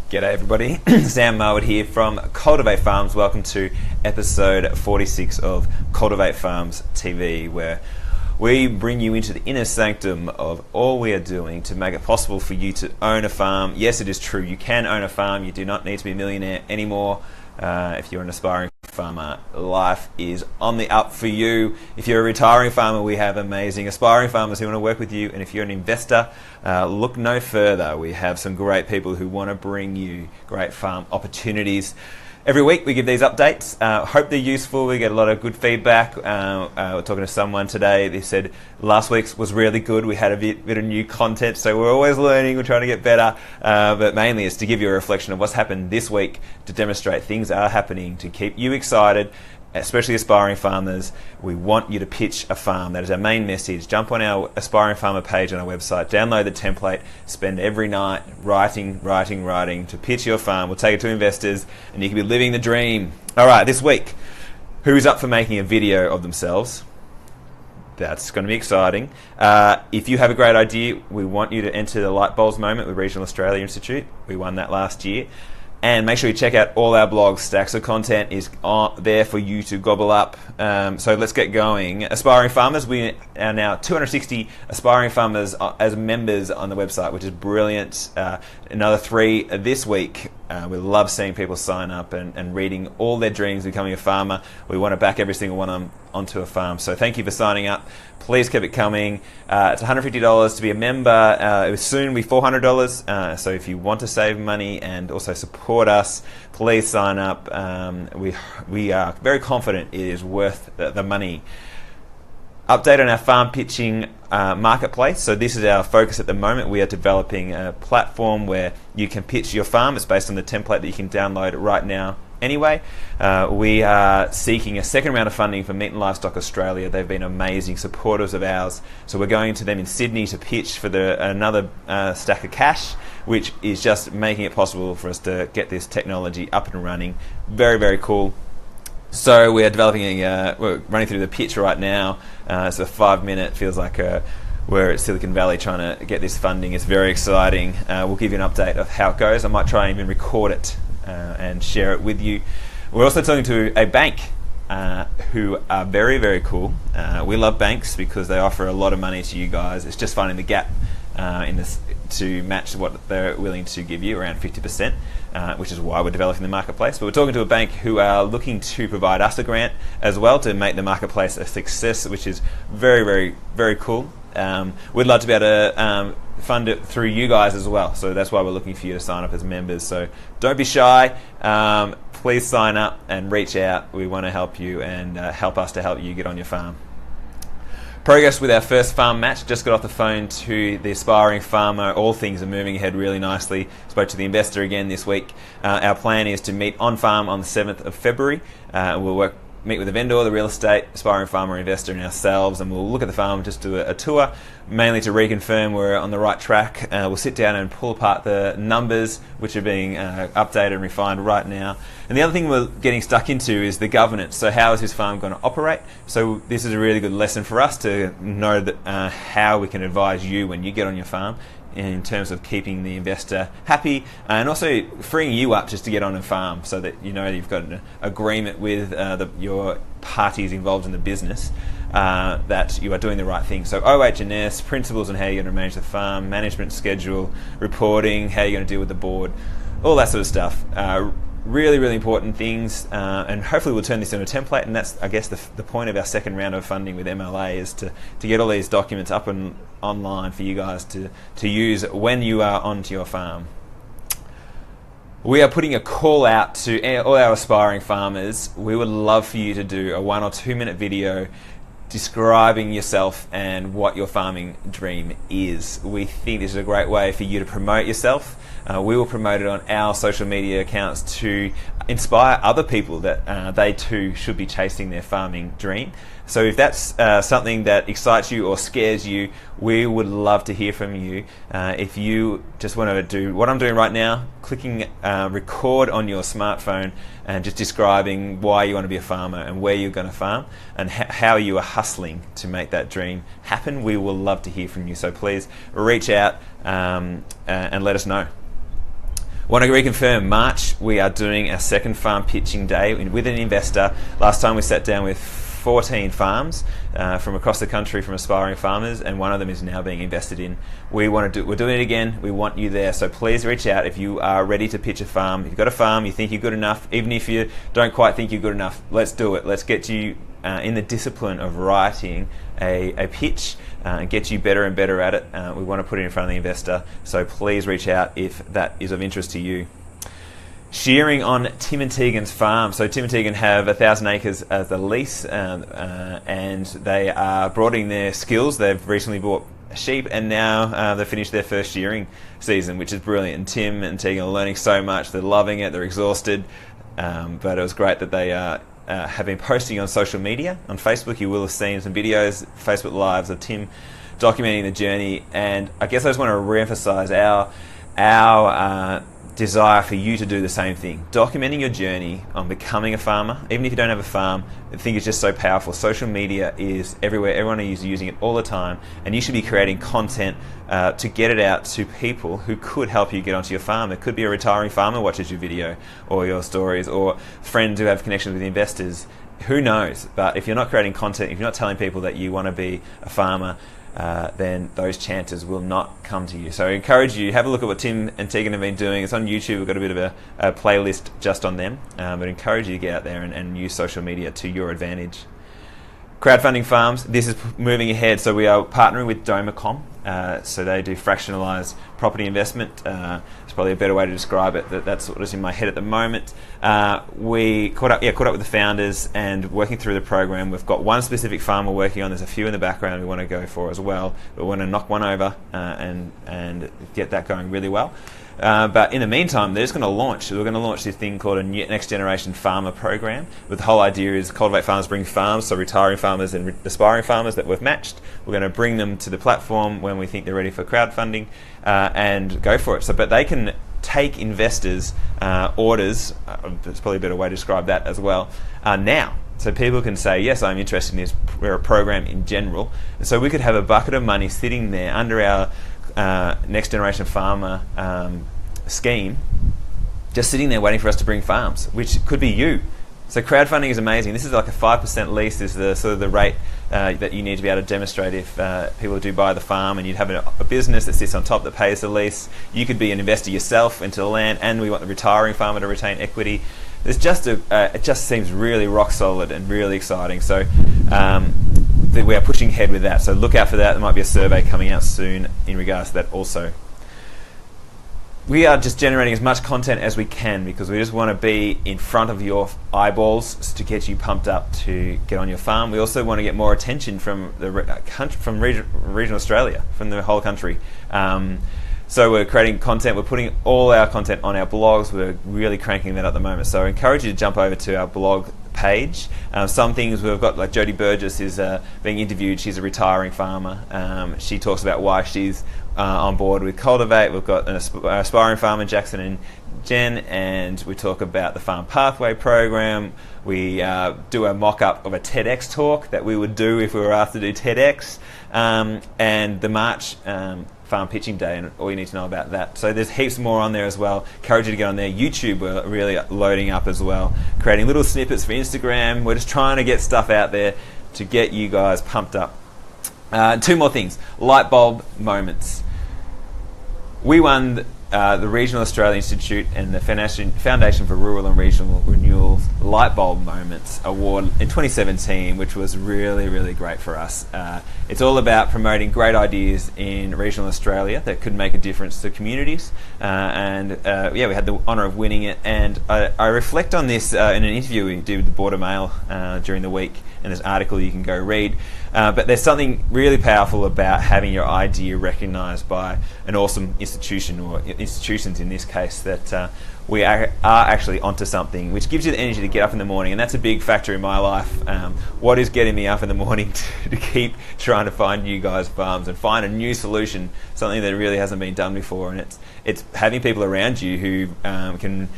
G'day everybody, Sam Marwood here from Cultivate Farms. Welcome to episode 46 of Cultivate Farms TV, where we bring you into the inner sanctum of all we are doing to make it possible for you to own a farm. Yes, it is true, you can own a farm. You do not need to be a millionaire anymore. If you're an aspiring farmer, life is on the up for you. If you're a retiring farmer, we have amazing aspiring farmers who want to work with you. And if you're an investor, look no further. We have some great people who want to bring you great farm opportunities. Every week we give these updates. Hope they're useful. We get a lot of good feedback. We're talking to someone today. They said last week's was really good. We had a bit of new content, so we're always learning. We're trying to get better. But mainly it's to give you a reflection of what's happened this week, to demonstrate things are happening, to keep you excited, especially aspiring farmers. We want you to pitch a farm. That is our main message. Jump on our aspiring farmer page on our website, download the template, spend every night writing to pitch your farm. We'll take it to investors and you can be living the dream. All right, this week, who's up for making a video of themselves? That's going to be exciting. If you have a great idea, we want you to enter the Light Bulbs Moment with Regional Australia Institute. We won that last year. And make sure you check out all our blogs. Stacks of content is there for you to gobble up. So let's get going. Aspiring farmers, we are now 260 aspiring farmers as members on the website, which is brilliant. Another 3 this week. We love seeing people sign up and reading all their dreams of becoming a farmer. We want to back every single one onto a farm. So thank you for signing up. Please keep it coming. It's $150 to be a member. It will soon be $400. So if you want to save money and also support us, please sign up. We are very confident it is worth the money. Update on our farm pitching marketplace. So this is our focus at the moment. We are developing a platform where you can pitch your farm. It's based on the template that you can download right now. Anyway, we are seeking a second round of funding for Meat and Livestock Australia. They've been amazing supporters of ours. So we're going to them in Sydney to pitch for another stack of cash, which is just making it possible for us to get this technology up and running. Very, very cool. So we are developing we're running through the pitch right now. It's a 5-minute, feels like we're at Silicon Valley trying to get this funding. It's very exciting. We'll give you an update of how it goes. I might try and even record it and share it with you. We're also talking to a bank who are very, very cool. We love banks because they offer a lot of money to you guys. It's just finding the gap in this to match what they're willing to give you, around 50%, which is why we're developing the marketplace. But we're talking to a bank who are looking to provide us a grant as well to make the marketplace a success, which is very, very, very cool. We'd love to be able to fund it through you guys as well. So that's why we're looking for you to sign up as members. So don't be shy. Please sign up and reach out. We want to help you and help us to help you get on your farm. Progress with our first farm match. Just got off the phone to the aspiring farmer. All things are moving ahead really nicely. Spoke to the investor again this week. Our plan is to meet on farm on the 7th of February. We'll meet with the vendor, the real estate, aspiring farmer, investor, and ourselves, and we'll look at the farm, just do a tour, mainly to reconfirm we're on the right track. We'll sit down and pull apart the numbers, which are being updated and refined right now. And the other thing we're getting stuck into is the governance. So how is this farm going to operate? So this is a really good lesson for us to know that how we can advise you when you get on your farm, in terms of keeping the investor happy and also freeing you up just to get on a farm, so that you know you've got an agreement with your parties involved in the business that you are doing the right thing. So OH&S, principles on how you're going to manage the farm, management schedule, reporting, how you're going to deal with the board, all that sort of stuff. Really, really important things, and hopefully we'll turn this into a template, and that's, I guess, the point of our second round of funding with MLA is to get all these documents up and online for you guys to use when you are onto your farm. We are putting a call out to all our aspiring farmers. We would love for you to do a 1 or 2 minute video describing yourself and what your farming dream is. We think this is a great way for you to promote yourself. We will promote it on our social media accounts to inspire other people that they too should be chasing their farming dream. So if that's something that excites you or scares you, we would love to hear from you. If you just want to do what I'm doing right now, clicking record on your smartphone and just describing why you want to be a farmer and where you're going to farm and how you are hustling to make that dream happen, we will love to hear from you. So please reach out and let us know. Want to reconfirm, March we are doing our second farm pitching day with an investor. Last time we sat down with 14 farms from across the country from aspiring farmers, and one of them is now being invested in. We're doing it again. We want you there, so please reach out if you are ready to pitch a farm. If you've got a farm, you think you're good enough, even if you don't quite think you're good enough, let's do it. Let's get you in the discipline of writing a pitch and get you better and better at it. We want to put it in front of the investor, so please reach out if that is of interest to you. Shearing on Tim and Tegan's farm. So Tim and Tegan have 1,000 acres as a lease, and they are broadening their skills. They've recently bought sheep, and now they've finished their first shearing season, which is brilliant. And Tim and Tegan are learning so much. They're loving it. They're exhausted, but it was great that they have been posting on social media. On Facebook, you will have seen some videos, Facebook Lives of Tim documenting the journey. And I guess I just want to re-emphasize our desire for you to do the same thing. Documenting your journey on becoming a farmer, even if you don't have a farm. I think it's just so powerful. Social media is everywhere. Everyone is using it all the time, and you should be creating content to get it out to people who could help you get onto your farm. It could be a retiring farmer watches your video or your stories, or friends who have connections with investors. Who knows? But if you're not creating content, if you're not telling people that you want to be a farmer, then those chances will not come to you. So I encourage you, have a look at what Tim and Tegan have been doing. It's on YouTube. We've got a bit of a playlist just on them, but I encourage you to get out there and use social media to your advantage. Crowdfunding Farms, this is moving ahead. So we are partnering with Domacom. So they do fractionalised property investment. It's probably a better way to describe it. That's what is in my head at the moment. We caught up with the founders and working through the program. We've got one specific farm we're working on. There's a few in the background we want to go for as well. We want to knock one over and get that going really well. But in the meantime, they're just going to launch. We're going to launch this thing called a Next Generation Farmer Program. But the whole idea is Cultivate Farms bring farms, so retiring farmers and aspiring farmers that we've matched. We're going to bring them to the platform when we think they're ready for crowdfunding and go for it. So, but they can take investors' orders. There's probably a better way to describe that as well. Now. So people can say, yes, I'm interested in this program in general. And so we could have a bucket of money sitting there under our Next Generation Farmer scheme, just sitting there waiting for us to bring farms, which could be you. So crowdfunding is amazing. This is like a 5% lease is the sort of the rate that you need to be able to demonstrate if people do buy the farm, and you'd have a business that sits on top that pays the lease. You could be an investor yourself into the land, and we want the retiring farmer to retain equity. It's just it just seems really rock solid and really exciting. So we are pushing ahead with that. So look out for that. There might be a survey coming out soon in regards to that also. We are just generating as much content as we can because we just want to be in front of your eyeballs to get you pumped up to get on your farm. We also want to get more attention from regional Australia, from the whole country. So we're creating content. We're putting all our content on our blogs. We're really cranking that at the moment. So I encourage you to jump over to our blog page. Some things we've got, like Jodie Burgess is being interviewed. She's a retiring farmer. She talks about why she's on board with Cultivate. We've got an aspiring farmer, Jackson and Jen, and we talk about the Farm Pathway program. We do a mock-up of a TEDx talk that we would do if we were asked to do TEDx, and the March Farm Pitching Day, and all you need to know about that. So there's heaps more on there as well. Encourage you to get on there. YouTube, we're really loading up as well, creating little snippets for Instagram. We're just trying to get stuff out there to get you guys pumped up. Two more things. Light bulb moments. We won the Regional Australia Institute and the Foundation for Rural and Regional Renewal Light Bulb Moments Award in 2017, which was really, really great for us. It's all about promoting great ideas in regional Australia that could make a difference to communities. We had the honour of winning it. And I reflect on this in an interview we did with the Border Mail during the week, and there's an article you can go read. But there's something really powerful about having your idea recognised by an awesome institution, or institutions in this case, that we are actually onto something, which gives you the energy to get up in the morning. And that's a big factor in my life. What is getting me up in the morning to keep trying to find new guys' farms and find a new solution, something that really hasn't been done before. And it's having people around you who can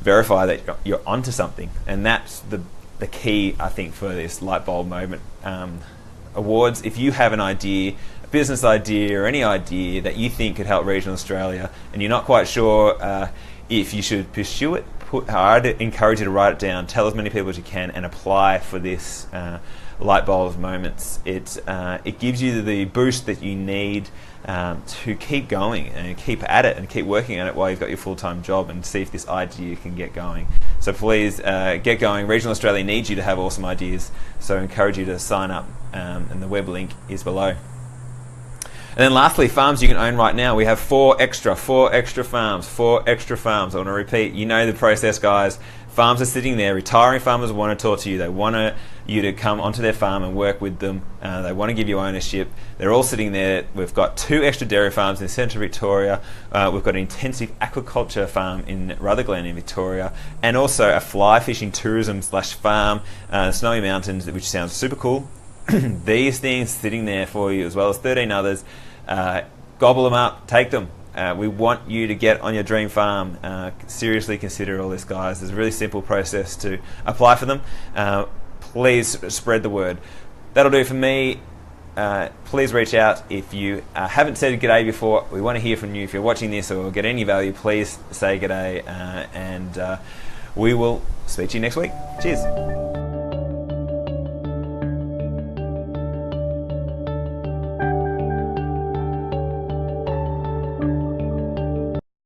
verify that you're onto something. And that's the key, I think, for this light bulb moment awards. If you have an idea, a business idea or any idea that you think could help regional Australia, and you're not quite sure if you should pursue it, I'd encourage you to write it down, tell as many people as you can, and apply for this light bulb moments. It gives you the boost that you need to keep going and keep at it and keep working at it while you've got your full-time job, and see if this idea can get going. So please get going. Regional Australia needs you to have awesome ideas, so I encourage you to sign up, and the web link is below. And then lastly, farms you can own right now. We have four extra farms. I want to repeat, you know the process, guys. Farms are sitting there. Retiring farmers want to talk to you. They want you to come onto their farm and work with them. They want to give you ownership. They're all sitting there. We've got 2 extra dairy farms in central Victoria. We've got an intensive aquaculture farm in Rutherglen in Victoria, and also a fly fishing tourism / farm, Snowy Mountains, which sounds super cool. These things sitting there for you, as well as 13 others. Gobble them up, take them. We want you to get on your dream farm. Seriously consider all this, guys. There's a really simple process to apply for them. Please spread the word. That'll do for me. Please reach out if you haven't said g'day before. We want to hear from you. If you're watching this or get any value, please say g'day, and we will speak to you next week. Cheers.